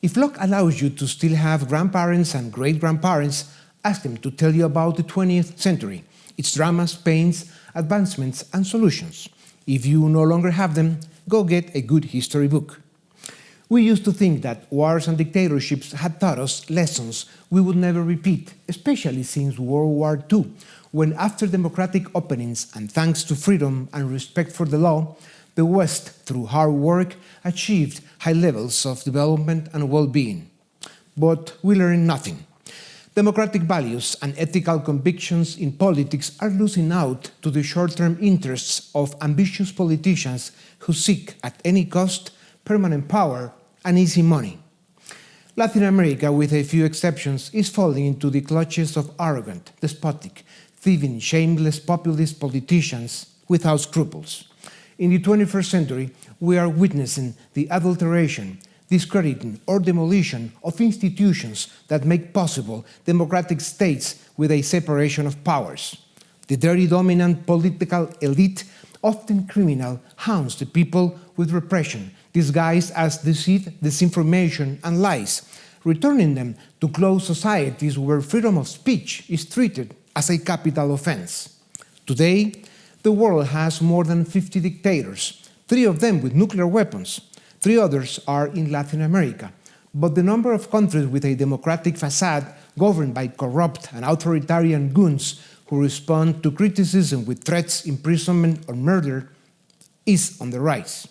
If luck allows you to still have grandparents and great-grandparents, ask them to tell you about the 20th century, its dramas, pains, advancements, and solutions. If you no longer have them, go get a good history book. We used to think that wars and dictatorships had taught us lessons we would never repeat, especially since World War II, when after democratic openings and thanks to freedom and respect for the law, the West, through hard work, achieved high levels of development and well-being. But we learned nothing. Democratic values and ethical convictions in politics are losing out to the short-term interests of ambitious politicians who seek, at any cost, permanent power and easy money. Latin America, with a few exceptions, is falling into the clutches of arrogant, despotic, thieving, shameless populist politicians without scruples. In the 21st century, we are witnessing the adulteration, discrediting, or demolition of institutions that make possible democratic states with a separation of powers. The dirty dominant political elite, often criminal, hounds the people with repression, disguised as deceit, disinformation, and lies, returning them to closed societies where freedom of speech is treated as a capital offense. Today, the world has more than 50 dictators, 3 of them with nuclear weapons. 3 others are in Latin America. But the number of countries with a democratic facade governed by corrupt and authoritarian goons who respond to criticism with threats, imprisonment, or murder is on the rise.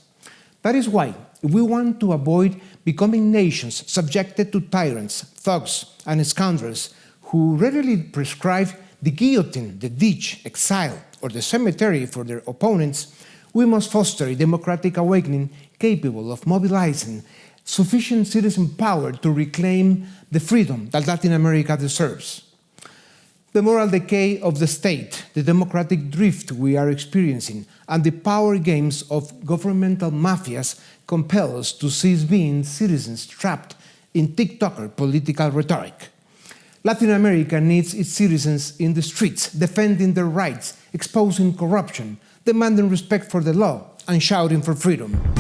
That is why, if we want to avoid becoming nations subjected to tyrants, thugs, and scoundrels who readily prescribe the guillotine, the ditch, exile, or the cemetery for their opponents, we must foster a democratic awakening capable of mobilizing sufficient citizen power to reclaim the freedom that Latin America deserves. The moral decay of the state, the democratic drift we are experiencing, and the power games of governmental mafias compel us to cease being citizens trapped in TikToker political rhetoric. Latin America needs its citizens in the streets, defending their rights, exposing corruption, demanding respect for the law, and shouting for freedom.